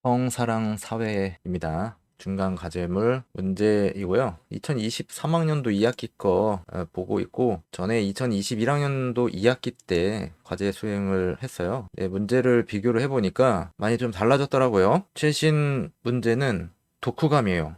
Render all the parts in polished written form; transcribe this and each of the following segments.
성사랑 사회입니다. 중간 과제물 문제이고요. 2023학년도 2학기 거 보고 있고, 전에 2021학년도 2학기 때 과제 수행을 했어요. 네, 문제를 비교를 해보니까 많이 좀 달라졌더라고요. 최신 문제는 독후감이에요.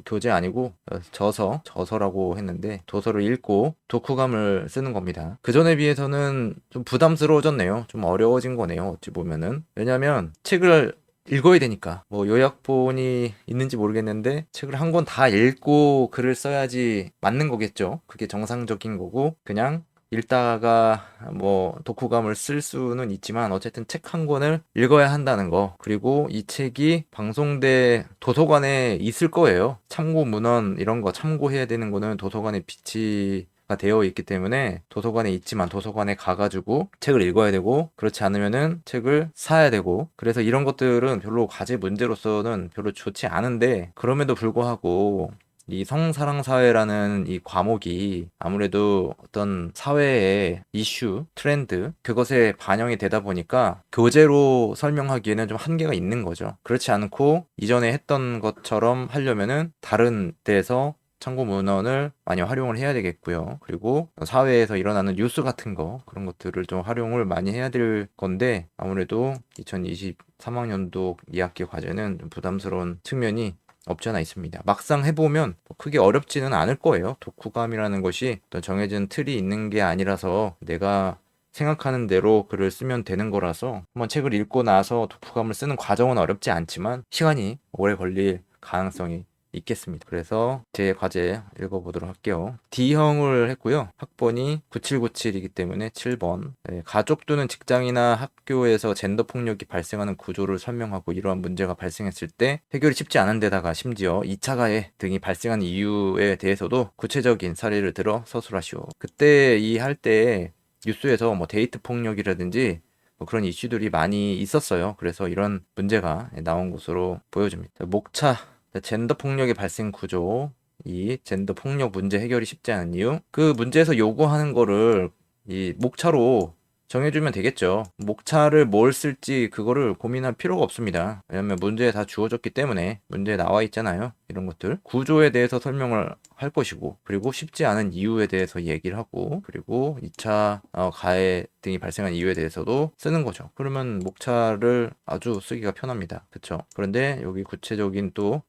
교재 아니고 저서라고 했는데 도서를 읽고 독후감을 쓰는 겁니다. 그 전에 비해서는 좀 부담스러워졌네요. 좀 어려워진 거네요. 어찌 보면은. 왜냐면 책을 읽어야 되니까. 뭐 요약본이 있는지 모르겠는데 책을 한 권 다 읽고 글을 써야지 맞는 거겠죠. 그게 정상적인 거고, 그냥 읽다가 뭐 독후감을 쓸 수는 있지만 어쨌든 책 한 권을 읽어야 한다는 거. 그리고 이 책이 방송돼 도서관에 있을 거예요. 참고 문헌 이런 거 참고해야 되는 거는 도서관에 비치가 되어 있기 때문에 도서관에 있지만 도서관에 가가지고 책을 읽어야 되고, 그렇지 않으면은 책을 사야 되고, 그래서 이런 것들은 별로 과제 문제로서는 별로 좋지 않은데, 그럼에도 불구하고 이 성사랑사회라는 이 과목이 아무래도 어떤 사회의 이슈, 트렌드, 그것에 반영이 되다 보니까 교재로 설명하기에는 좀 한계가 있는 거죠. 그렇지 않고 이전에 했던 것처럼 하려면은 다른 데에서 참고 문헌을 많이 활용을 해야 되겠고요. 그리고 사회에서 일어나는 뉴스 같은 거, 그런 것들을 좀 활용을 많이 해야 될 건데, 아무래도 2023학년도 2학기 과제는 좀 부담스러운 측면이 없지 않아 있습니다. 막상 해보면 크게 어렵지는 않을 거예요. 독후감이라는 것이 어떤 정해진 틀이 있는 게 아니라서 내가 생각하는 대로 글을 쓰면 되는 거라서, 한번 책을 읽고 나서 독후감을 쓰는 과정은 어렵지 않지만 시간이 오래 걸릴 가능성이 있겠습니다. 그래서 제 과제 읽어보도록 할게요. D형을 했고요. 학번이 9797이기 때문에 7번. 네, 가족 또는 직장이나 학교에서 젠더 폭력이 발생하는 구조를 설명하고, 이러한 문제가 발생했을 때 해결이 쉽지 않은 데다가 심지어 2차 가해 등이 발생한 이유에 대해서도 구체적인 사례를 들어 서술하시오. 그때 이 할 때 뉴스에서 뭐 데이트 폭력이라든지 뭐 그런 이슈들이 많이 있었어요. 그래서 이런 문제가 나온 것으로 보여집니다. 목차 젠더 폭력의 발생 구조, 이 젠더 폭력 문제 해결이 쉽지 않은 이유, 그 문제에서 요구하는 거를 이 목차로 정해주면 되겠죠. 목차를 뭘 쓸지 그거를 고민할 필요가 없습니다. 왜냐면 문제에 다 주어졌기 때문에, 문제에 나와 있잖아요. 이런 것들 구조에 대해서 설명을 할 것이고, 그리고 쉽지 않은 이유에 대해서 얘기를 하고, 그리고 2차 가해 등이 발생한 이유에 대해서도 쓰는 거죠. 그러면 목차를 아주 쓰기가 편합니다. 그쵸? 그런데 여기 구체적인 또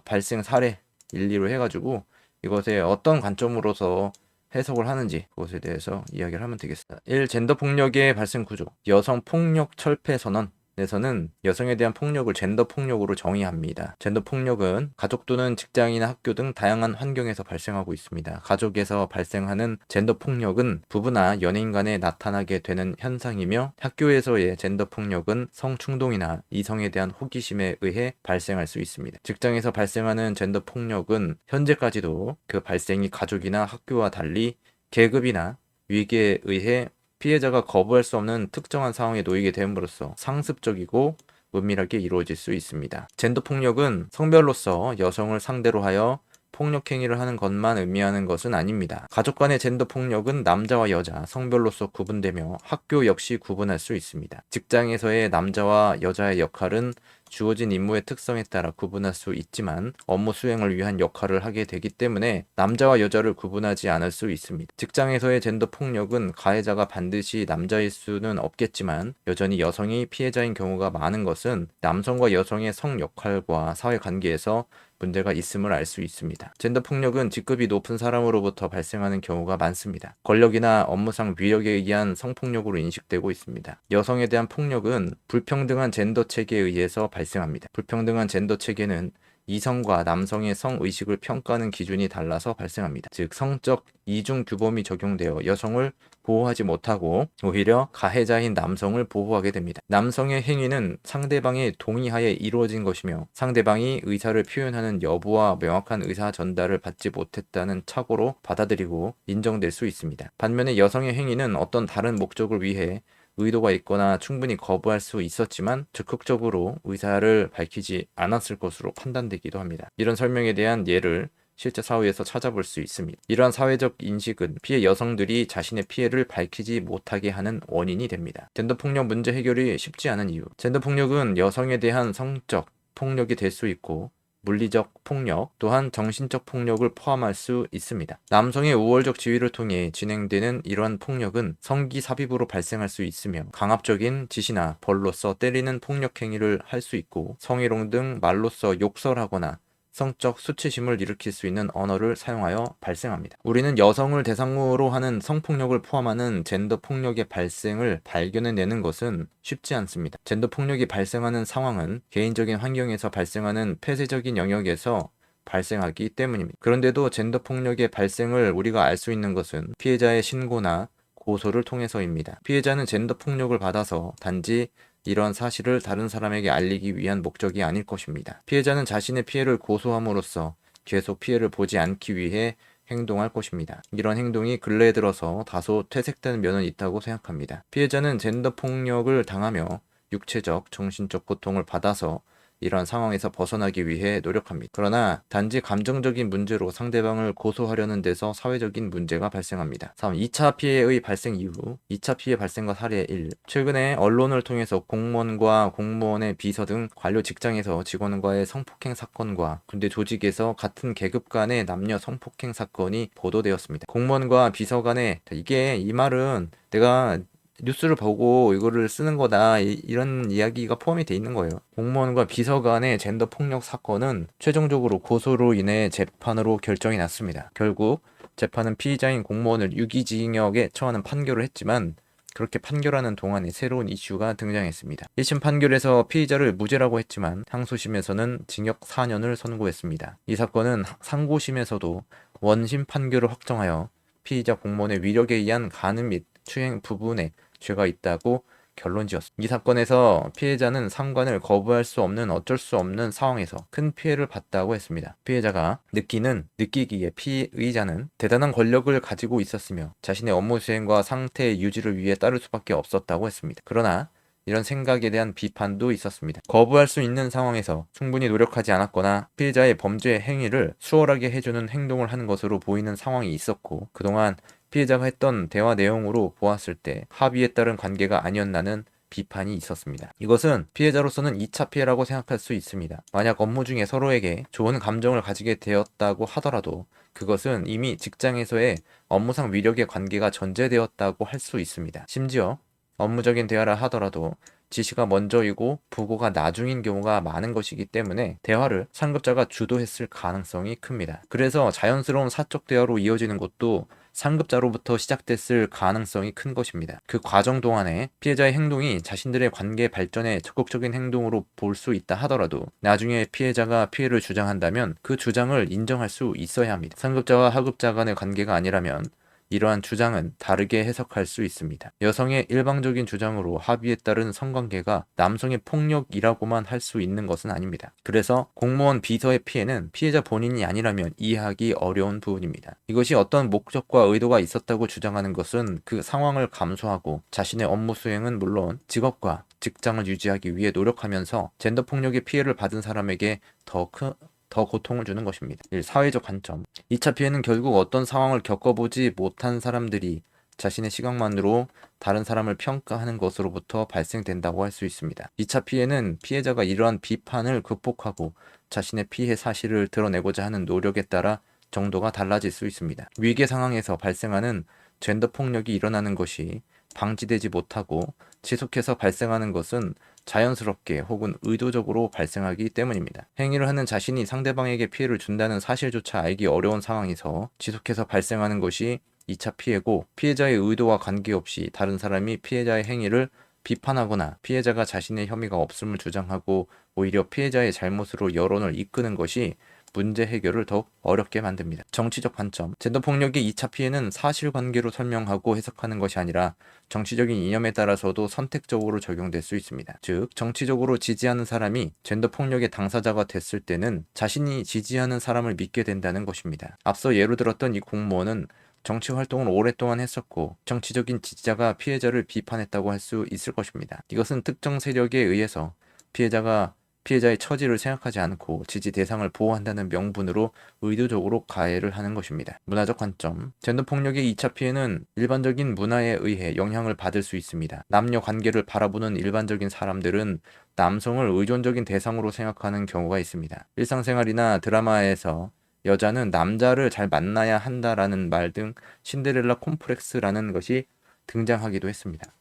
발생 사례 일리로 해가지고 이것에 어떤 관점으로서 해석을 하는지, 그것에 대해서 이야기를 하면 되겠습니다. 1. 젠더 폭력의 발생 구조. 여성 폭력 철폐 선언 에서는 여성에 대한 폭력을 젠더 폭력으로 정의합니다. 젠더 폭력은 가족 또는 직장이나 학교 등 다양한 환경에서 발생하고 있습니다. 가족에서 발생하는 젠더 폭력은 부부나 연인 간에 나타나게 되는 현상이며, 학교에서의 젠더 폭력은 성충동이나 이성에 대한 호기심에 의해 발생할 수 있습니다. 직장에서 발생하는 젠더 폭력은 현재까지도 그 발생이 가족이나 학교와 달리 계급이나 위계에 의해 피해자가 거부할 수 없는 특정한 상황에 놓이게 됨으로써 상습적이고 은밀하게 이루어질 수 있습니다. 젠더 폭력은 성별로서 여성을 상대로 하여 폭력 행위를 하는 것만 의미하는 것은 아닙니다. 가족 간의 젠더 폭력은 남자와 여자, 성별로서 구분되며 학교 역시 구분할 수 있습니다. 직장에서의 남자와 여자의 역할은 주어진 임무의 특성에 따라 구분할 수 있지만 업무 수행을 위한 역할을 하게 되기 때문에 남자와 여자를 구분하지 않을 수 있습니다. 직장에서의 젠더 폭력은 가해자가 반드시 남자일 수는 없겠지만 여전히 여성이 피해자인 경우가 많은 것은 남성과 여성의 성 역할과 사회 관계에서 문제가 있음을 알 수 있습니다. 젠더 폭력은 직급이 높은 사람으로부터 발생하는 경우가 많습니다. 권력이나 업무상 위력에 의한 성폭력으로 인식되고 있습니다. 여성에 대한 폭력은 불평등한 젠더 체계에 의해서 발생합니다. 불평등한 젠더 체계는 이성과 남성의 성의식을 평가하는 기준이 달라서 발생합니다. 즉, 성적 이중 규범이 적용되어 여성을 보호하지 못하고 오히려 가해자인 남성을 보호하게 됩니다. 남성의 행위는 상대방의 동의하에 이루어진 것이며 상대방이 의사를 표현하는 여부와 명확한 의사 전달을 받지 못했다는 착오로 받아들이고 인정될 수 있습니다. 반면에 여성의 행위는 어떤 다른 목적을 위해 의도가 있거나 충분히 거부할 수 있었지만 적극적으로 의사를 밝히지 않았을 것으로 판단되기도 합니다. 이런 설명에 대한 예를 실제 사회에서 찾아볼 수 있습니다. 이러한 사회적 인식은 피해 여성들이 자신의 피해를 밝히지 못하게 하는 원인이 됩니다. 젠더폭력 문제 해결이 쉽지 않은 이유. 젠더폭력은 여성에 대한 성적 폭력이 될 수 있고 물리적 폭력, 또한 정신적 폭력을 포함할 수 있습니다. 남성의 우월적 지위를 통해 진행되는 이러한 폭력은 성기 삽입으로 발생할 수 있으며 강압적인 지시나 벌로서 때리는 폭력 행위를 할 수 있고 성희롱 등 말로써 욕설하거나 성적 수치심을 일으킬 수 있는 언어를 사용하여 발생합니다. 우리는 여성을 대상으로 하는 성폭력을 포함하는 젠더 폭력의 발생을 발견해내는 것은 쉽지 않습니다. 젠더 폭력이 발생하는 상황은 개인적인 환경에서 발생하는 폐쇄적인 영역에서 발생하기 때문입니다. 그런데도 젠더 폭력의 발생을 우리가 알 수 있는 것은 피해자의 신고나 고소를 통해서입니다. 피해자는 젠더 폭력을 받아서 단지 이런 사실을 다른 사람에게 알리기 위한 목적이 아닐 것입니다. 피해자는 자신의 피해를 고소함으로써 계속 피해를 보지 않기 위해 행동할 것입니다. 이런 행동이 근래에 들어서 다소 퇴색되는 면은 있다고 생각합니다. 피해자는 젠더 폭력을 당하며 육체적, 정신적 고통을 받아서 이러한 상황에서 벗어나기 위해 노력합니다. 그러나 단지 감정적인 문제로 상대방을 고소하려는 데서 사회적인 문제가 발생합니다. 3. 2차 피해의 발생 이후 2차 피해 발생과 사례 1. 최근에 언론을 통해서 공무원과 공무원의 비서 등 관료 직장에서 직원과의 성폭행 사건과 군대 조직에서 같은 계급 간의 남녀 성폭행 사건이 보도되었습니다. 공무원과 비서 간의 이 말은 내가 뉴스를 보고 이거를 쓰는 거다 이런 이야기가 포함이 돼 있는 거예요. 공무원과 비서 간의 젠더 폭력 사건은 최종적으로 고소로 인해 재판으로 결정이 났습니다. 결국 재판은 피의자인 공무원을 유기징역에 처하는 판결을 했지만 그렇게 판결하는 동안에 새로운 이슈가 등장했습니다. 1심 판결에서 피의자를 무죄라고 했지만 항소심에서는 징역 4년을 선고했습니다. 이 사건은 상고심에서도 원심 판결을 확정하여 피의자 공무원의 위력에 의한 간음 및 추행 부분에 죄가 있다고 결론지었습니다. 이 사건에서 피해자는 상관을 거부할 수 없는 어쩔 수 없는 상황에서 큰 피해를 봤다고 했습니다. 피해자가 느끼기에 피의자는 대단한 권력을 가지고 있었으며 자신의 업무 수행과 상태 유지를 위해 따를 수밖에 없었다고 했습니다. 그러나 이런 생각에 대한 비판도 있었습니다. 거부할 수 있는 상황에서 충분히 노력하지 않았거나 피해자의 범죄 행위를 수월하게 해주는 행동을 하는 것으로 보이는 상황이 있었고 그동안 피해자가 했던 대화 내용으로 보았을 때 합의에 따른 관계가 아니었나는 비판이 있었습니다. 이것은 피해자로서는 2차 피해라고 생각할 수 있습니다. 만약 업무 중에 서로에게 좋은 감정을 가지게 되었다고 하더라도 그것은 이미 직장에서의 업무상 위력의 관계가 전제되었다고 할 수 있습니다. 심지어 업무적인 대화를 하더라도 지시가 먼저이고 부고가 나중인 경우가 많은 것이기 때문에 대화를 상급자가 주도했을 가능성이 큽니다. 그래서 자연스러운 사적 대화로 이어지는 것도 상급자로부터 시작됐을 가능성이 큰 것입니다. 그 과정 동안에 피해자의 행동이 자신들의 관계 발전에 적극적인 행동으로 볼 수 있다 하더라도 나중에 피해자가 피해를 주장한다면 그 주장을 인정할 수 있어야 합니다. 상급자와 하급자 간의 관계가 아니라면 이러한 주장은 다르게 해석할 수 있습니다. 여성의 일방적인 주장으로 합의에 따른 성관계가 남성의 폭력이라고만 할 수 있는 것은 아닙니다. 그래서 공무원 비서의 피해는 피해자 본인이 아니라면 이해하기 어려운 부분입니다. 이것이 어떤 목적과 의도가 있었다고 주장하는 것은 그 상황을 감수하고 자신의 업무 수행은 물론 직업과 직장을 유지하기 위해 노력하면서 젠더 폭력의 피해를 받은 사람에게 더 고통을 주는 것입니다. 1. 사회적 관점. 2차 피해는 결국 어떤 상황을 겪어보지 못한 사람들이 자신의 시각만으로 다른 사람을 평가하는 것으로부터 발생된다고 할 수 있습니다. 2차 피해는 피해자가 이러한 비판을 극복하고 자신의 피해 사실을 드러내고자 하는 노력에 따라 정도가 달라질 수 있습니다. 위기 상황에서 발생하는 젠더 폭력이 일어나는 것이 방지되지 못하고 지속해서 발생하는 것은 자연스럽게 혹은 의도적으로 발생하기 때문입니다. 행위를 하는 자신이 상대방에게 피해를 준다는 사실조차 알기 어려운 상황에서 지속해서 발생하는 것이 2차 피해고 피해자의 의도와 관계없이 다른 사람이 피해자의 행위를 비판하거나 피해자가 자신의 혐의가 없음을 주장하고 오히려 피해자의 잘못으로 여론을 이끄는 것이 문제 해결을 더욱 어렵게 만듭니다. 정치적 관점. 젠더 폭력의 2차 피해는 사실관계로 설명하고 해석하는 것이 아니라 정치적인 이념에 따라서도 선택적으로 적용될 수 있습니다. 즉, 정치적으로 지지하는 사람이 젠더 폭력의 당사자가 됐을 때는 자신이 지지하는 사람을 믿게 된다는 것입니다. 앞서 예로 들었던 이 공무원은 정치 활동을 오랫동안 했었고 정치적인 지지자가 피해자를 비판했다고 할 수 있을 것입니다. 이것은 특정 세력에 의해서 피해자가 피해자의 처지를 생각하지 않고 지지 대상을 보호한다는 명분으로 의도적으로 가해를 하는 것입니다. 문화적 관점. 젠더폭력의 2차 피해는 일반적인 문화에 의해 영향을 받을 수 있습니다. 남녀 관계를 바라보는 일반적인 사람들은 남성을 의존적인 대상으로 생각하는 경우가 있습니다. 일상생활이나 드라마에서 여자는 남자를 잘 만나야 한다라는 말 등 신데렐라 콤플렉스라는 것이 등장하기도 했습니다.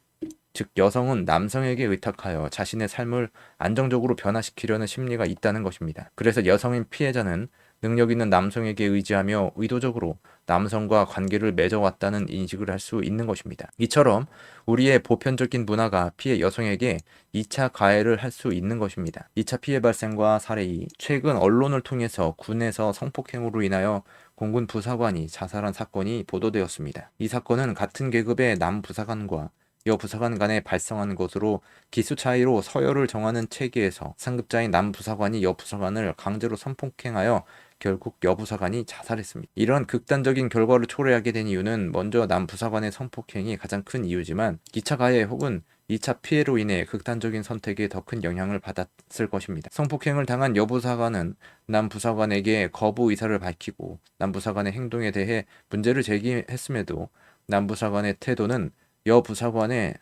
즉 여성은 남성에게 의탁하여 자신의 삶을 안정적으로 변화시키려는 심리가 있다는 것입니다. 그래서 여성인 피해자는 능력 있는 남성에게 의지하며 의도적으로 남성과 관계를 맺어왔다는 인식을 할 수 있는 것입니다. 이처럼 우리의 보편적인 문화가 피해 여성에게 2차 가해를 할 수 있는 것입니다. 2차 피해 발생과 사례 2. 최근 언론을 통해서 군에서 성폭행으로 인하여 공군 부사관이 자살한 사건이 보도되었습니다. 이 사건은 같은 계급의 남 부사관과 여 부사관 간에 발생한 것으로 기수 차이로 서열을 정하는 체계에서 상급자인 남 부사관이 여 부사관을 강제로 성폭행하여 결국 여 부사관이 자살했습니다. 이런 극단적인 결과를 초래하게 된 이유는 먼저 남 부사관의 성폭행이 가장 큰 이유지만 2차 가해 혹은 2차 피해로 인해 극단적인 선택에 더 큰 영향을 받았을 것입니다. 성폭행을 당한 여 부사관은 남 부사관에게 거부 의사를 밝히고 남 부사관의 행동에 대해 문제를 제기했음에도 남 부사관의 태도는 여 부사관에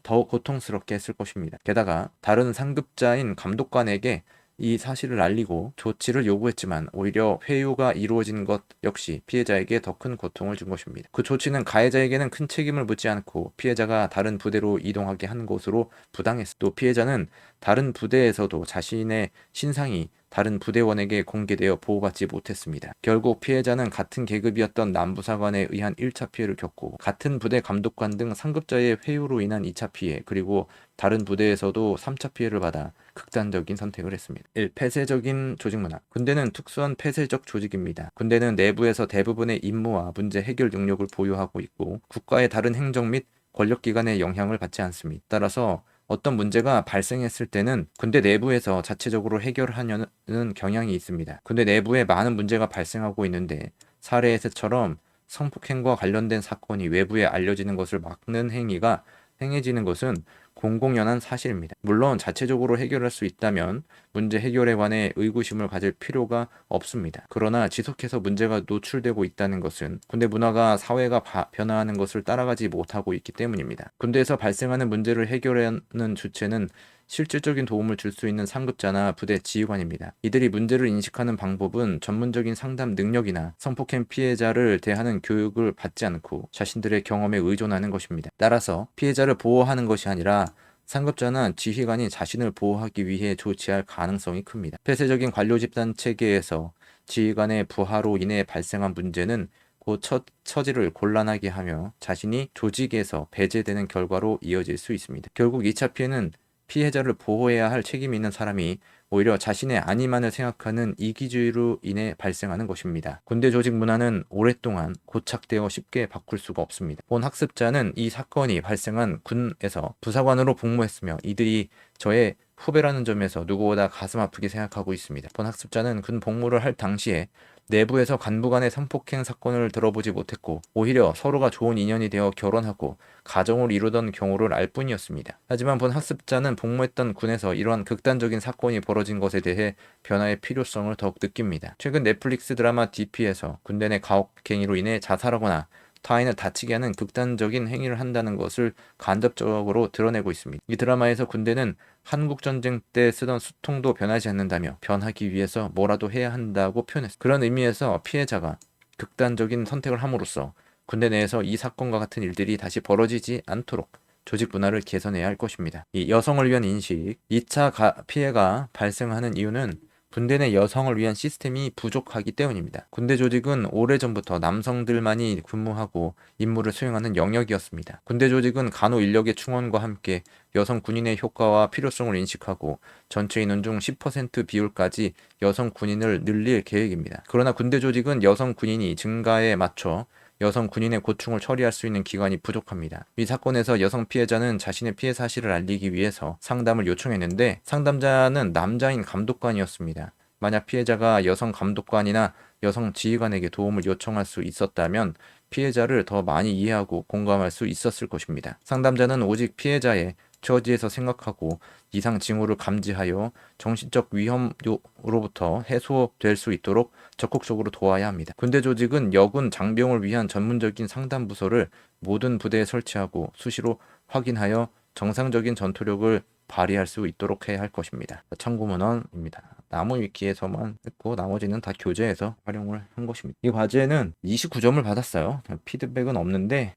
더 고통스럽게 했을 것입니다. 게다가 다른 상급자인 감독관에게 이 사실을 알리고 조치를 요구했지만 오히려 회유가 이루어진 것 역시 피해자에게 더 큰 고통을 준 것입니다. 그 조치는 가해자에게는 큰 책임을 묻지 않고 피해자가 다른 부대로 이동하게 한 것으로 부당했습니다. 또 피해자는 다른 부대에서도 자신의 신상이 다른 부대원에게 공개되어 보호받지 못했습니다. 결국 피해자는 같은 계급이었던 남부사관에 의한 1차 피해를 겪고 같은 부대 감독관 등 상급자의 회유로 인한 2차 피해 그리고 다른 부대에서도 3차 피해를 받아 극단적인 선택을 했습니다. 1. 폐쇄적인 조직 문화. 군대는 특수한 폐쇄적 조직입니다. 군대는 내부에서 대부분의 임무와 문제 해결 능력을 보유하고 있고 국가의 다른 행정 및 권력기관의 영향을 받지 않습니다. 따라서 어떤 문제가 발생했을 때는 군대 내부에서 자체적으로 해결하려는 경향이 있습니다. 군대 내부에 많은 문제가 발생하고 있는데 사례에서처럼 성폭행과 관련된 사건이 외부에 알려지는 것을 막는 행위가 행해지는 것은 공공연한 사실입니다. 물론 자체적으로 해결할 수 있다면 문제 해결에 관해 의구심을 가질 필요가 없습니다. 그러나 지속해서 문제가 노출되고 있다는 것은 군대 문화가 사회가 변화하는 것을 따라가지 못하고 있기 때문입니다. 군대에서 발생하는 문제를 해결하는 주체는 실질적인 도움을 줄 수 있는 상급자나 부대 지휘관입니다. 이들이 문제를 인식하는 방법은 전문적인 상담 능력이나 성폭행 피해자를 대하는 교육을 받지 않고 자신들의 경험에 의존하는 것입니다. 따라서 피해자를 보호하는 것이 아니라 상급자나 지휘관이 자신을 보호하기 위해 조치할 가능성이 큽니다. 폐쇄적인 관료 집단 체계에서 지휘관의 부하로 인해 발생한 문제는 그 처지를 곤란하게 하며 자신이 조직에서 배제되는 결과로 이어질 수 있습니다. 결국 2차 피해는 피해자를 보호해야 할 책임이 있는 사람이 오히려 자신의 안위만을 생각하는 이기주의로 인해 발생하는 것입니다. 군대 조직 문화는 오랫동안 고착되어 쉽게 바꿀 수가 없습니다. 본 학습자는 이 사건이 발생한 군에서 부사관으로 복무했으며 이들이 저의 후배라는 점에서 누구보다 가슴 아프게 생각하고 있습니다. 본 학습자는 군 복무를 할 당시에 내부에서 간부 간의 성폭행 사건을 들어보지 못했고 오히려 서로가 좋은 인연이 되어 결혼하고 가정을 이루던 경우를 알 뿐이었습니다. 하지만 본 학습자는 복무했던 군에서 이러한 극단적인 사건이 벌어진 것에 대해 변화의 필요성을 더욱 느낍니다. 최근 넷플릭스 드라마 DP에서 군대 내 가혹행위로 인해 자살하거나 타인을 다치게 하는 극단적인 행위를 한다는 것을 간접적으로 드러내고 있습니다. 이 드라마에서 군대는 한국전쟁 때 쓰던 수통도 변하지 않는다며 변하기 위해서 뭐라도 해야 한다고 표현했습니다. 그런 의미에서 피해자가 극단적인 선택을 함으로써 군대 내에서 이 사건과 같은 일들이 다시 벌어지지 않도록 조직 문화를 개선해야 할 것입니다. 이 여성을 위한 인식, 2차 피해가 발생하는 이유는 군대 내 여성을 위한 시스템이 부족하기 때문입니다. 군대 조직은 오래전부터 남성들만이 근무하고 임무를 수행하는 영역이었습니다. 군대 조직은 간호 인력의 충원과 함께 여성 군인의 효과와 필요성을 인식하고 전체 인원 중 10% 비율까지 여성 군인을 늘릴 계획입니다. 그러나 군대 조직은 여성 군인이 증가에 맞춰 여성 군인의 고충을 처리할 수 있는 기관이 부족합니다. 이 사건에서 여성 피해자는 자신의 피해 사실을 알리기 위해서 상담을 요청했는데 상담자는 남자인 감독관이었습니다. 만약 피해자가 여성 감독관이나 여성 지휘관에게 도움을 요청할 수 있었다면 피해자를 더 많이 이해하고 공감할 수 있었을 것입니다. 상담자는 오직 피해자의 처지에서 생각하고 이상 징후를 감지하여 정신적 위험으로부터 해소될 수 있도록 적극적으로 도와야 합니다. 군대 조직은 여군 장병을 위한 전문적인 상담 부서를 모든 부대에 설치하고 수시로 확인하여 정상적인 전투력을 발휘할 수 있도록 해야 할 것입니다. 참고문헌입니다. 나무위키에서만 했고 나머지는 다 교재에서 활용을 한 것입니다. 이 과제는 29점을 받았어요. 피드백은 없는데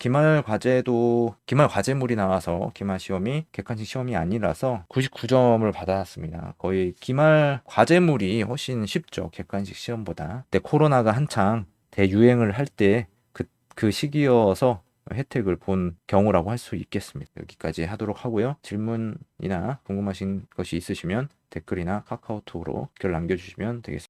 기말 과제물이 나와서 기말 시험이 객관식 시험이 아니라서 99점을 받았습니다. 거의 기말 과제물이 훨씬 쉽죠. 객관식 시험보다. 근데 코로나가 한창 대유행을 할 때 그 시기여서 혜택을 본 경우라고 할 수 있겠습니다. 여기까지 하도록 하고요. 질문이나 궁금하신 것이 있으시면 댓글이나 카카오톡으로 댓글 남겨주시면 되겠습니다.